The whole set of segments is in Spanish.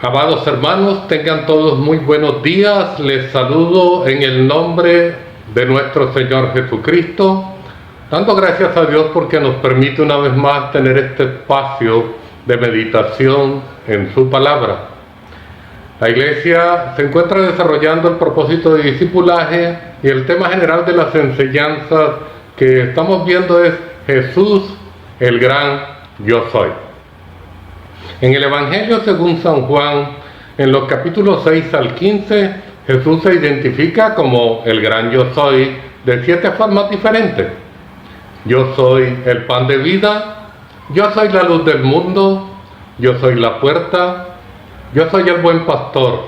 Amados hermanos, tengan todos muy buenos días. Les saludo en el nombre de nuestro Señor Jesucristo, dando gracias a Dios porque nos permite una vez más tener este espacio de meditación en su palabra. La Iglesia se encuentra desarrollando el propósito de discipulaje y el tema general de las enseñanzas que estamos viendo es Jesús, el gran Yo Soy. En el Evangelio según San Juan, en los capítulos 6 al 15, Jesús se identifica como el gran Yo Soy de 7 formas diferentes. Yo soy el pan de vida, yo soy la luz del mundo, yo soy la puerta, yo soy el buen pastor,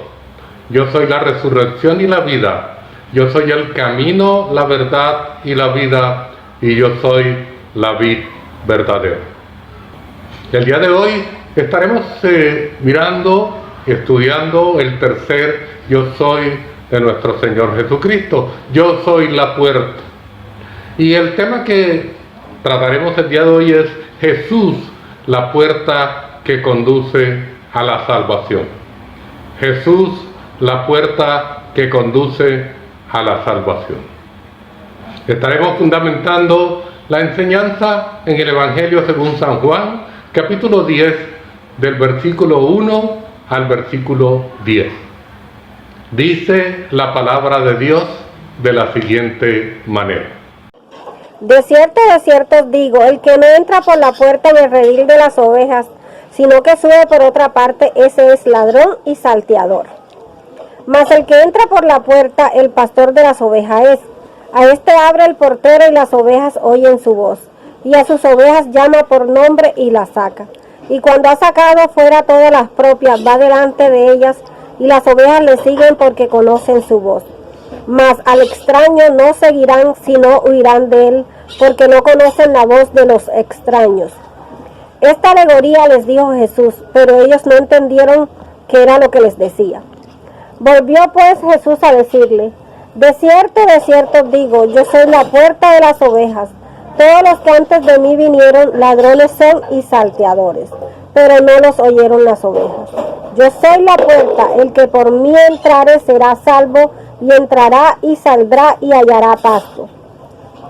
yo soy la resurrección y la vida, yo soy el camino, la verdad y la vida, y yo soy la vid verdadera. El día de hoy estaremos mirando y estudiando el tercer Yo Soy de nuestro Señor Jesucristo. Yo soy la puerta. Y el tema que trataremos el día de hoy es Jesús, la puerta que conduce a la salvación. Jesús, la puerta que conduce a la salvación. Estaremos fundamentando la enseñanza en el Evangelio según San Juan, capítulo 10, del versículo 1 al versículo 10. Dice la palabra de Dios de la siguiente manera. De cierto os digo, el que no entra por la puerta en el redil de las ovejas, sino que sube por otra parte, ese es ladrón y salteador. Mas el que entra por la puerta, el pastor de las ovejas es. A este abre el portero y las ovejas oyen su voz. Y a sus ovejas llama por nombre y las saca. Y cuando ha sacado fuera todas las propias, va delante de ellas, y las ovejas le siguen porque conocen su voz. Mas al extraño no seguirán, sino huirán de él, porque no conocen la voz de los extraños. Esta alegoría les dijo Jesús, pero ellos no entendieron qué era lo que les decía. Volvió pues Jesús a decirle, de cierto os digo, yo soy la puerta de las ovejas. Todos los que antes de mí vinieron, ladrones son y salteadores, pero no los oyeron las ovejas. Yo soy la puerta, el que por mí entrare será salvo, y entrará y saldrá y hallará pasto.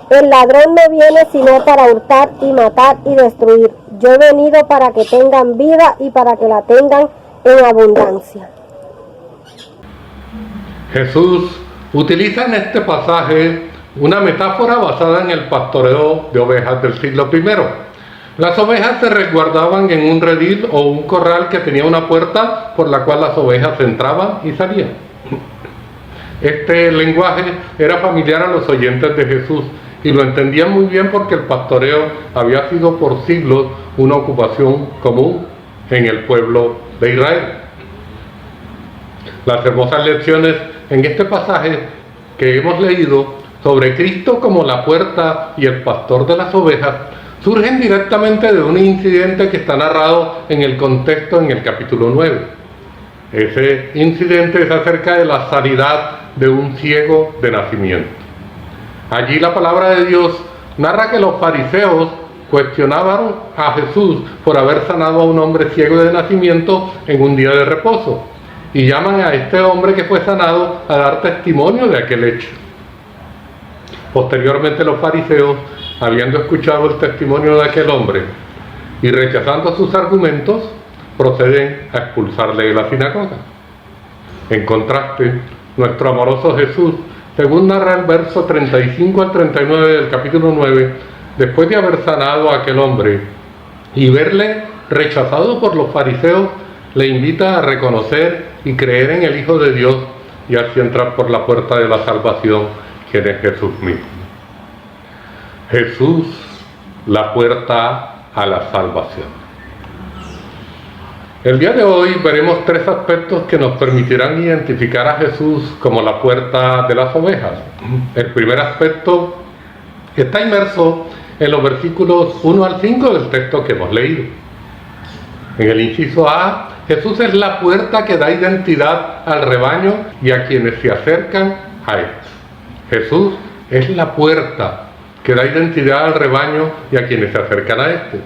El ladrón no viene sino para hurtar y matar y destruir. Yo he venido para que tengan vida y para que la tengan en abundancia. Jesús utiliza en este pasaje una metáfora basada en el pastoreo de ovejas del siglo I. Las ovejas se resguardaban en un redil o un corral que tenía una puerta por la cual las ovejas entraban y salían. Este lenguaje era familiar a los oyentes de Jesús y lo entendían muy bien porque el pastoreo había sido por siglos una ocupación común en el pueblo de Israel. Las hermosas lecciones en este pasaje que hemos leído sobre Cristo como la puerta y el pastor de las ovejas surgen directamente de un incidente que está narrado en el contexto en el capítulo 9. Ese incidente es acerca de la sanidad de un ciego de nacimiento. Allí la palabra de Dios narra que los fariseos cuestionaban a Jesús por haber sanado a un hombre ciego de nacimiento en un día de reposo y llaman a este hombre que fue sanado a dar testimonio de aquel hecho. Posteriormente los fariseos, habiendo escuchado el testimonio de aquel hombre y rechazando sus argumentos, proceden a expulsarle de la sinagoga. En contraste, nuestro amoroso Jesús, según narra el verso 35 al 39 del capítulo 9, después de haber sanado a aquel hombre y verle rechazado por los fariseos, le invita a reconocer y creer en el Hijo de Dios y así entrar por la puerta de la salvación, quien es Jesús mismo. Jesús, la puerta a la salvación. El día de hoy veremos 3 aspectos que nos permitirán identificar a Jesús como la puerta de las ovejas. El primer aspecto está inmerso en los versículos 1 al 5 del texto que hemos leído. En el inciso A, Jesús es la puerta que da identidad al rebaño y a quienes se acercan a él. Jesús es la puerta que da identidad al rebaño y a quienes se acercan a este.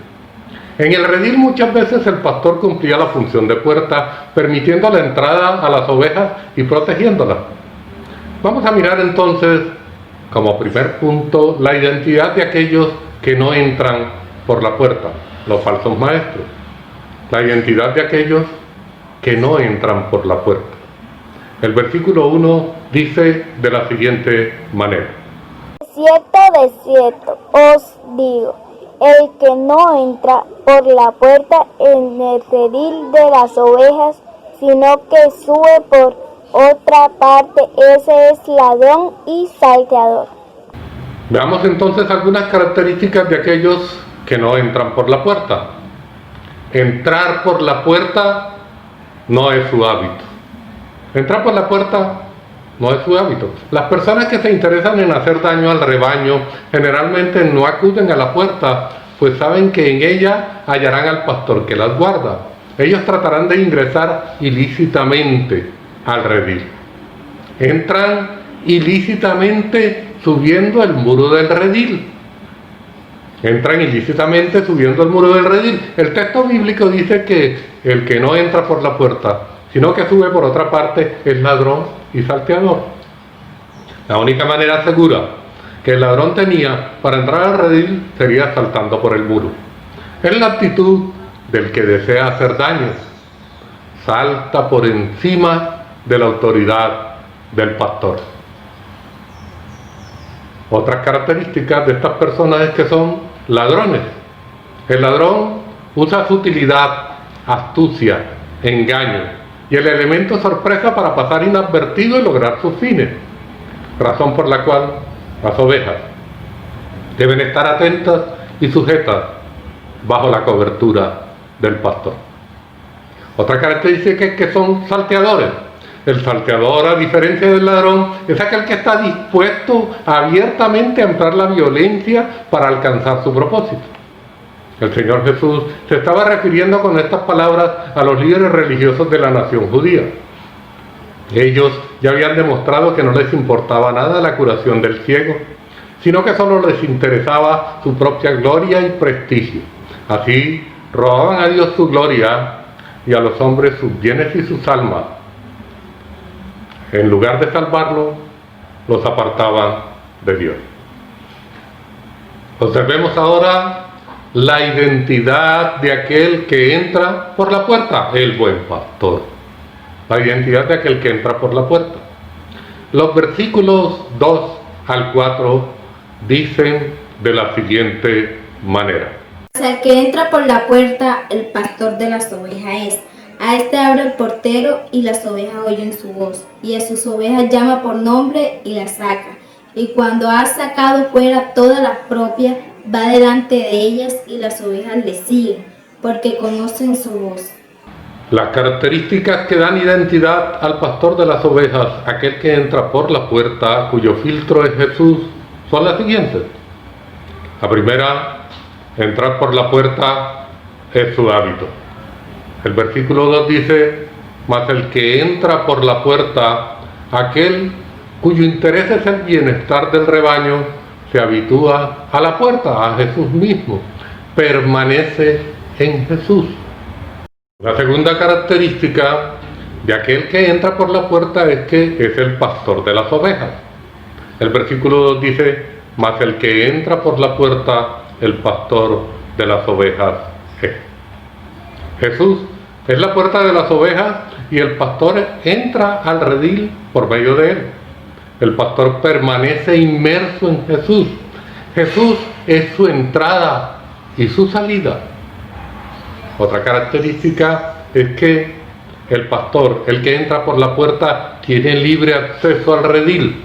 En el redil muchas veces el pastor cumplía la función de puerta, permitiendo la entrada a las ovejas y protegiéndolas. Vamos a mirar entonces, como primer punto, la identidad de aquellos que no entran por la puerta, los falsos maestros. La identidad de aquellos que no entran por la puerta. El versículo 1 dice de la siguiente manera: de cierto os digo, el que no entra por la puerta en el redil de las ovejas, sino que sube por otra parte, ese es ladrón y salteador. Veamos entonces algunas características de aquellos que no entran por la puerta. Entrar por la puerta no es su hábito. Entrar por la puerta no es su hábito. Las personas que se interesan en hacer daño al rebaño generalmente no acuden a la puerta, pues saben que en ella hallarán al pastor que las guarda. Ellos tratarán de ingresar ilícitamente al redil. Entran ilícitamente subiendo el muro del redil. Entran ilícitamente subiendo el muro del redil. El texto bíblico dice que el que no entra por la puerta, sino que sube por otra parte, es ladrón y salteador. La única manera segura que el ladrón tenía para entrar al redil sería saltando por el muro. Es la actitud del que desea hacer daño. Salta por encima de la autoridad del pastor. Otras características de estas personas es que son ladrones. El ladrón usa sutilidad, astucia, engaño y el elemento sorpresa para pasar inadvertido y lograr sus fines, razón por la cual las ovejas deben estar atentas y sujetas bajo la cobertura del pastor. Otra característica es que son salteadores. El salteador, a diferencia del ladrón, es aquel que está dispuesto abiertamente a emplear la violencia para alcanzar su propósito. El Señor Jesús se estaba refiriendo con estas palabras a los líderes religiosos de la nación judía. Ellos ya habían demostrado que no les importaba nada la curación del ciego, sino que solo les interesaba su propia gloria y prestigio. Así robaban a Dios su gloria y a los hombres sus bienes y sus almas. En lugar de salvarlos, los apartaban de Dios. Observemos ahora la identidad de aquel que entra por la puerta, el buen pastor. La identidad de aquel que entra por la puerta. Los versículos 2 al 4 dicen de la siguiente manera: El que entra por la puerta, el pastor de las ovejas es. A este abre el portero y las ovejas oyen su voz, y a sus ovejas llama por nombre y las saca. Y cuando ha sacado fuera todas las propias, va delante de ellas y las ovejas le siguen, porque conocen su voz. Las características que dan identidad al pastor de las ovejas, aquel que entra por la puerta, cuyo filtro es Jesús, son las siguientes. La primera, entrar por la puerta es su hábito. El versículo 2 dice: mas el que entra por la puerta, aquel cuyo interés es el bienestar del rebaño, se habitúa a la puerta, a Jesús mismo, permanece en Jesús. La segunda característica de aquel que entra por la puerta es que es el pastor de las ovejas. El versículo 2 dice: mas el que entra por la puerta, el pastor de las ovejas es. Jesús es la puerta de las ovejas y el pastor entra al redil por medio de él. El pastor permanece inmerso en Jesús. Jesús es su entrada y su salida. Otra característica es que el pastor, el que entra por la puerta, tiene libre acceso al redil.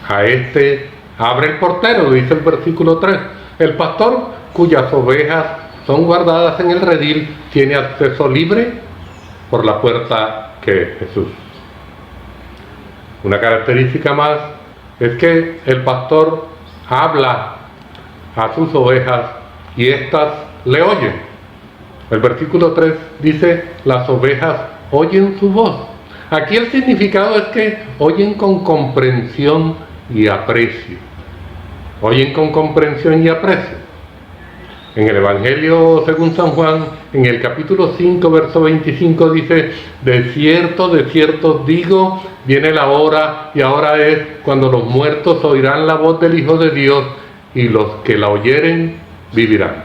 A este abre el portero, dice el versículo 3. El pastor cuyas ovejas son guardadas en el redil tiene acceso libre por la puerta que es Jesús. Una característica más es que el pastor habla a sus ovejas y éstas le oyen. El versículo 3 dice: las ovejas oyen su voz. Aquí el significado es que oyen con comprensión y aprecio. Oyen con comprensión y aprecio. En el Evangelio según San Juan, en el capítulo 5, verso 25 dice: de cierto os digo, viene la hora, y ahora es, cuando los muertos oirán la voz del Hijo de Dios, y los que la oyeren vivirán.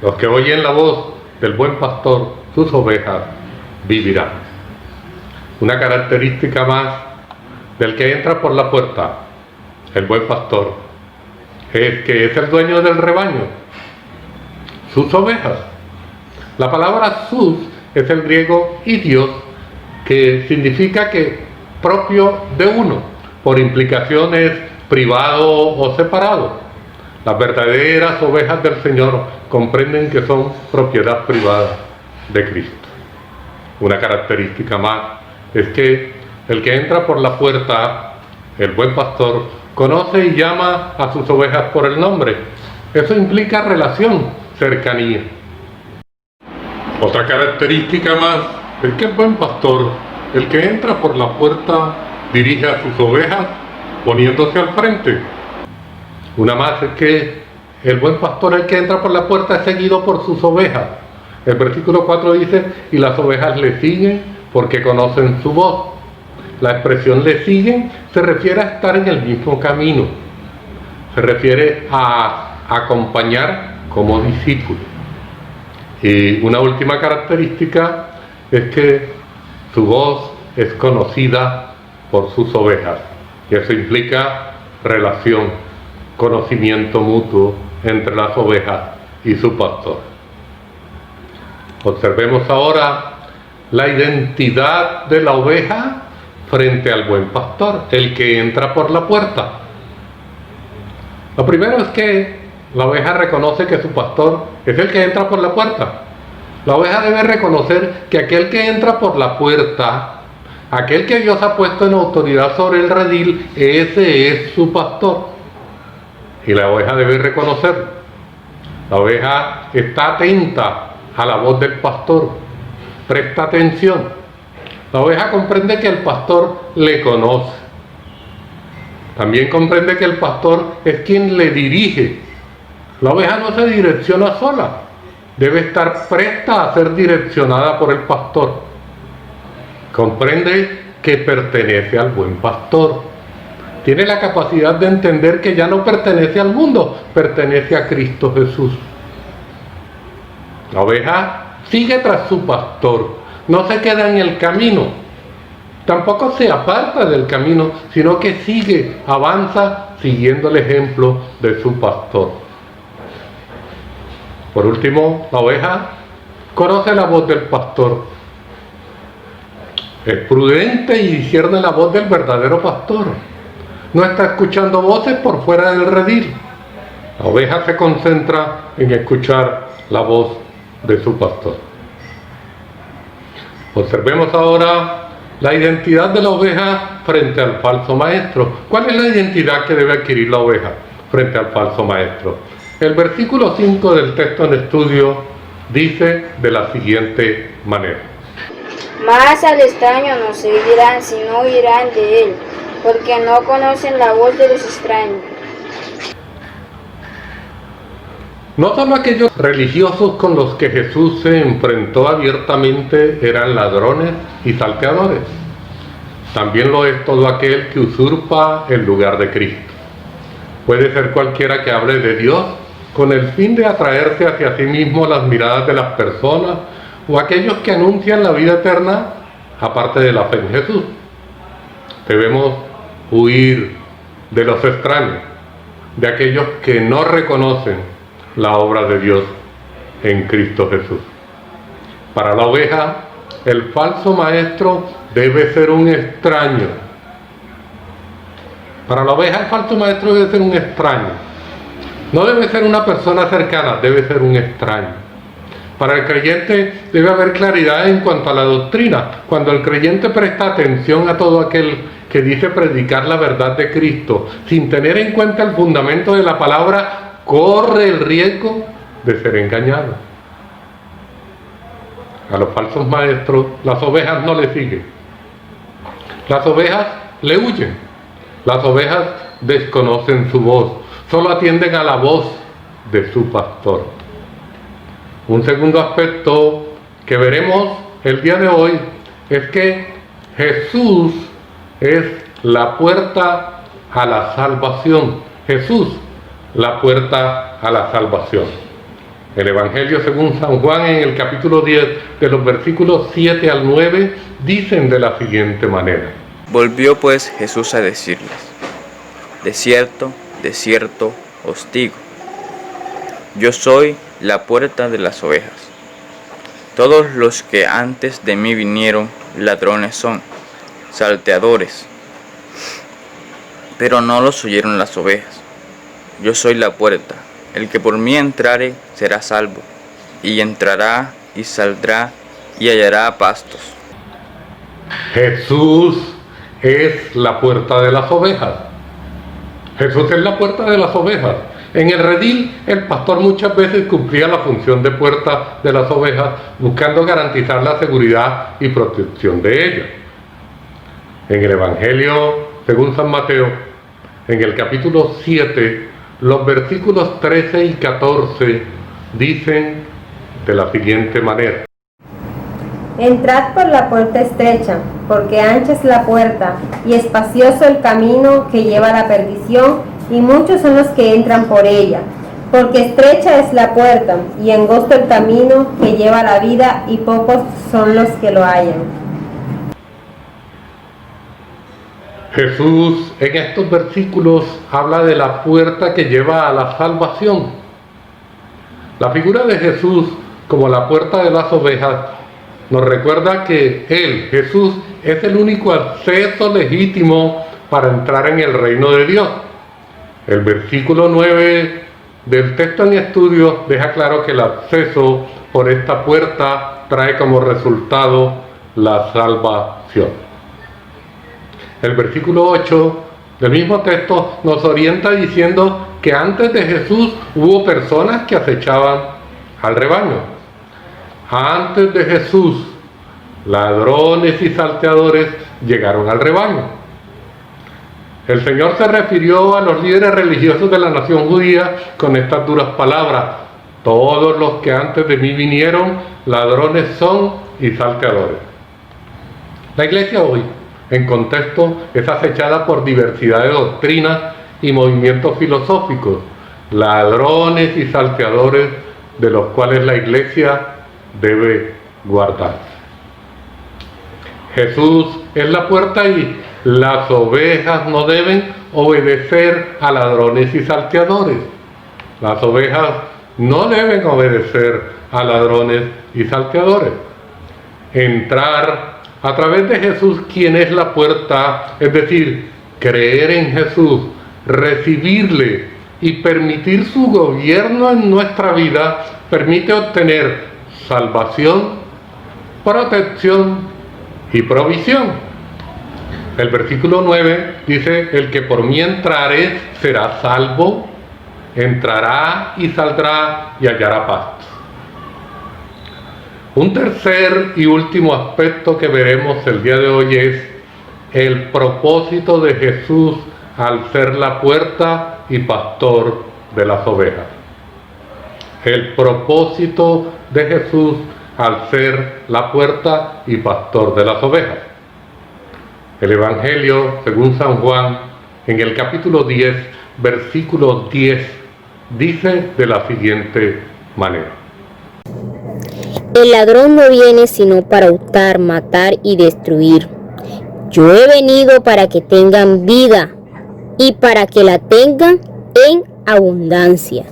Los que oyen la voz del buen pastor, sus ovejas vivirán. Una característica más del que entra por la puerta, el buen pastor, es que es el dueño del rebaño, sus ovejas. La palabra sus es el griego idios, que significa que propio de uno, por implicaciones privado o separado. Las verdaderas ovejas del Señor comprenden que son propiedad privada de Cristo. Una característica más es que el que entra por la puerta, el buen pastor, conoce y llama a sus ovejas por el nombre. Eso implica relación, cercanía. Otra característica más es que el buen pastor, el que entra por la puerta, dirige a sus ovejas poniéndose al frente. Una más es que el buen pastor, el que entra por la puerta, es seguido por sus ovejas. El versículo 4 dice: y las ovejas le siguen porque conocen su voz. La expresión le siguen se refiere a estar en el mismo camino. Se refiere a acompañar como discípulo. Y una última característica es que su voz es conocida por sus ovejas. Y eso implica relación, conocimiento mutuo entre las ovejas y su pastor. Observemos ahora la identidad de la oveja frente al buen pastor, el que entra por la puerta. Lo primero es que la oveja reconoce que su pastor es el que entra por la puerta. La oveja debe reconocer que aquel que entra por la puerta, aquel que Dios ha puesto en autoridad sobre el redil, ese es su pastor. Y la oveja debe reconocerlo. La oveja está atenta a la voz del pastor, presta atención. La oveja comprende que el pastor le conoce. También comprende que el pastor es quien le dirige. La oveja no se direcciona sola, debe estar presta a ser direccionada por el pastor. Comprende que pertenece al buen pastor. Tiene la capacidad de entender que ya no pertenece al mundo, pertenece a Cristo Jesús. La oveja sigue tras su pastor, no se queda en el camino, tampoco se aparta del camino, sino que sigue, avanza siguiendo el ejemplo de su pastor. Por último, la oveja conoce la voz del pastor, es prudente y discierne la voz del verdadero pastor. No está escuchando voces por fuera del redil. La oveja se concentra en escuchar la voz de su pastor. Observemos ahora la identidad de la oveja frente al falso maestro. ¿Cuál es la identidad que debe adquirir la oveja frente al falso maestro? El versículo 5 del texto en estudio dice de la siguiente manera: Mas al extraño no seguirán, sino oirán de él, porque no conocen la voz de los extraños. No solo aquellos religiosos con los que Jesús se enfrentó abiertamente eran ladrones y salteadores. También lo es todo aquel que usurpa el lugar de Cristo. Puede ser cualquiera que hable de Dios con el fin de atraerse hacia sí mismo las miradas de las personas, o aquellos que anuncian la vida eterna aparte de la fe en Jesús. Debemos huir de los extraños, de aquellos que no reconocen la obra de Dios en Cristo Jesús. Para la oveja, el falso maestro debe ser un extraño. Para la oveja, el falso maestro debe ser un extraño. No debe ser una persona cercana, debe ser un extraño. Para el creyente debe haber claridad en cuanto a la doctrina. Cuando el creyente presta atención a todo aquel que dice predicar la verdad de Cristo, sin tener en cuenta el fundamento de la palabra, corre el riesgo de ser engañado. A los falsos maestros, las ovejas no le siguen. Las ovejas le huyen. Las ovejas desconocen su voz. Solo atienden a la voz de su pastor. Un segundo aspecto que veremos el día de hoy es que Jesús es la puerta a la salvación. Jesús, la puerta a la salvación. El Evangelio según San Juan en el capítulo 10 de los versículos 7 al 9 dicen de la siguiente manera. Volvió pues Jesús a decirles: de cierto, os digo, yo soy la puerta de las ovejas. Todos los que antes de mí vinieron ladrones son, salteadores, pero no los oyeron las ovejas. Yo soy la puerta. El que por mí entrare será salvo, y entrará y saldrá y hallará pastos. Jesús es la puerta de las ovejas. Jesús es la puerta de las ovejas. En el redil, el pastor muchas veces cumplía la función de puerta de las ovejas, buscando garantizar la seguridad y protección de ellas. En el Evangelio, según San Mateo, en el capítulo 7, los versículos 13 y 14 dicen de la siguiente manera. Entrad por la puerta estrecha, porque ancha es la puerta, y espacioso el camino que lleva a la perdición, y muchos son los que entran por ella. Porque estrecha es la puerta, y angosto el camino que lleva a la vida, y pocos son los que lo hallan. Jesús en estos versículos habla de la puerta que lleva a la salvación. La figura de Jesús como la puerta de las ovejas nos recuerda que Él, Jesús, es el único acceso legítimo para entrar en el reino de Dios. El versículo 9 del texto en estudio deja claro que el acceso por esta puerta trae como resultado la salvación. El versículo 8 del mismo texto nos orienta diciendo que antes de Jesús hubo personas que acechaban al rebaño. Antes de Jesús, ladrones y salteadores llegaron al rebaño. El Señor se refirió a los líderes religiosos de la nación judía con estas duras palabras: todos los que antes de mí vinieron, ladrones son y salteadores. La iglesia hoy, en contexto, es acechada por diversidad de doctrinas y movimientos filosóficos, ladrones y salteadores de los cuales la iglesia debe guardarse. Jesús es la puerta y las ovejas no deben obedecer a ladrones y salteadores. Las ovejas no deben obedecer a ladrones y salteadores. Entrar a través de Jesús, quien es la puerta, es decir, creer en Jesús, recibirle y permitir su gobierno en nuestra vida, permite obtener salvación, protección y provisión. El versículo 9 dice: el que por mí entrare será salvo, entrará y saldrá y hallará pasto. Un tercer y último aspecto que veremos el día de hoy es el propósito de Jesús al ser la puerta y pastor de las ovejas. El propósito de Jesús al ser la puerta y pastor de las ovejas. El Evangelio, según San Juan, en el capítulo 10, versículo 10, dice de la siguiente manera. El ladrón no viene sino para hurtar, matar y destruir. Yo he venido para que tengan vida y para que la tengan en abundancia.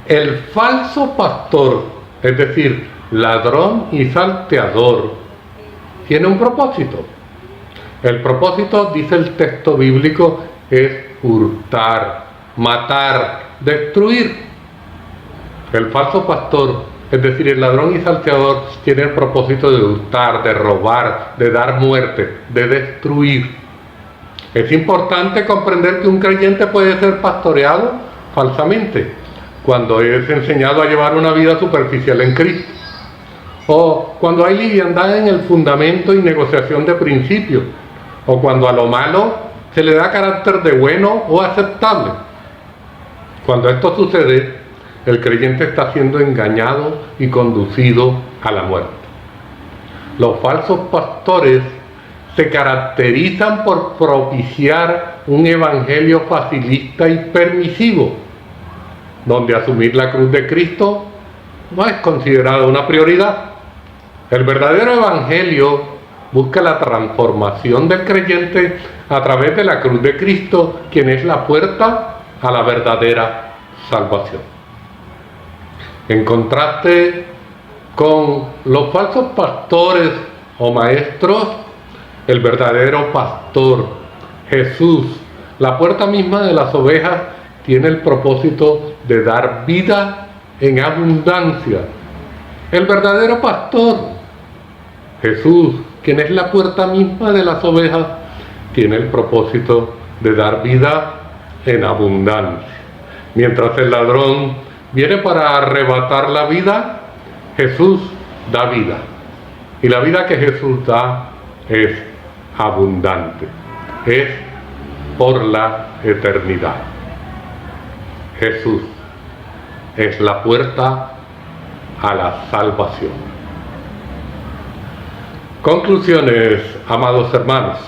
El falso pastor, es decir, ladrón y salteador, tiene un propósito. El propósito, dice el texto bíblico, es hurtar, matar, destruir. El falso pastor, es decir, el ladrón y salteador, tiene el propósito de hurtar, de robar, de dar muerte, de destruir. Es importante comprender que un creyente puede ser pastoreado falsamente cuando es enseñado a llevar una vida superficial en Cristo, o cuando hay liviandad en el fundamento y negociación de principios, o cuando a lo malo se le da carácter de bueno o aceptable. Cuando esto sucede, el creyente está siendo engañado y conducido a la muerte. Los falsos pastores se caracterizan por propiciar un evangelio facilista y permisivo, donde asumir la cruz de Cristo no es considerado una prioridad. El verdadero evangelio busca la transformación del creyente a través de la cruz de Cristo, quien es la puerta a la verdadera salvación. En contraste con los falsos pastores o maestros, el verdadero pastor, Jesús, la puerta misma de las ovejas, tiene el propósito de dar vida en abundancia. El verdadero pastor, Jesús, quien es la puerta misma de las ovejas, tiene el propósito de dar vida en abundancia. Mientras el ladrón viene para arrebatar la vida, Jesús da vida. Y la vida que Jesús da es abundante, es por la eternidad. Jesús es la puerta a la salvación. Conclusiones, amados hermanos.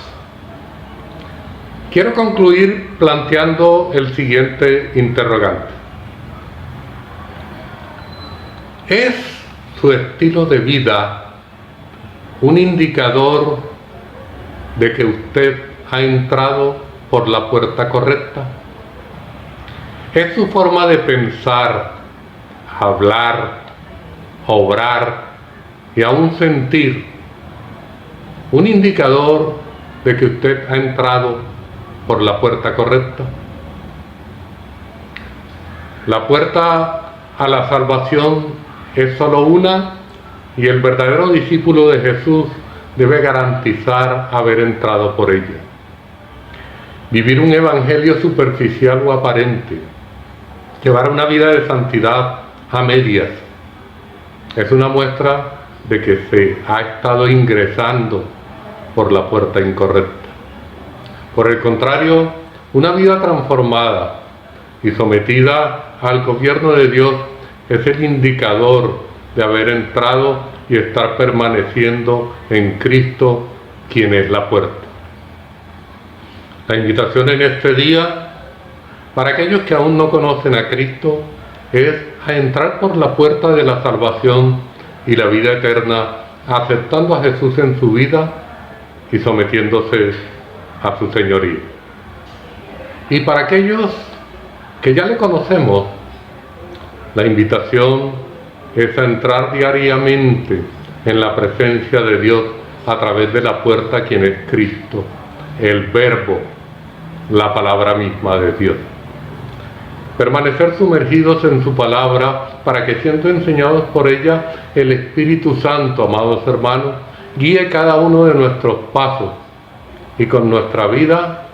Quiero concluir planteando el siguiente interrogante. ¿Es su estilo de vida un indicador de que usted ha entrado por la puerta correcta? ¿Es su forma de pensar, hablar, obrar y aún sentir un indicador de que usted ha entrado por la puerta correcta? La puerta a la salvación es solo una, y el verdadero discípulo de Jesús debe garantizar haber entrado por ella. Vivir un evangelio superficial o aparente, llevar una vida de santidad a medias, es una muestra de que se ha estado ingresando por la puerta incorrecta. Por el contrario, una vida transformada y sometida al gobierno de Dios es el indicador de haber entrado y estar permaneciendo en Cristo, quien es la puerta. La invitación en este día, para aquellos que aún no conocen a Cristo, es a entrar por la puerta de la salvación y la vida eterna, aceptando a Jesús en su vida y sometiéndose a su señorío. Y para aquellos que ya le conocemos, la invitación es a entrar diariamente en la presencia de Dios a través de la puerta, quien es Cristo, el Verbo, la palabra misma de Dios. Permanecer sumergidos en su palabra para que, siendo enseñados por ella, el Espíritu Santo, amados hermanos, guíe cada uno de nuestros pasos y con nuestra vida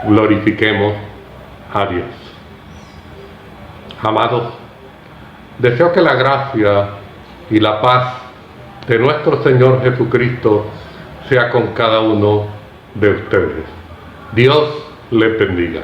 glorifiquemos a Dios. Amados, deseo que la gracia y la paz de nuestro Señor Jesucristo sea con cada uno de ustedes. Dios les bendiga.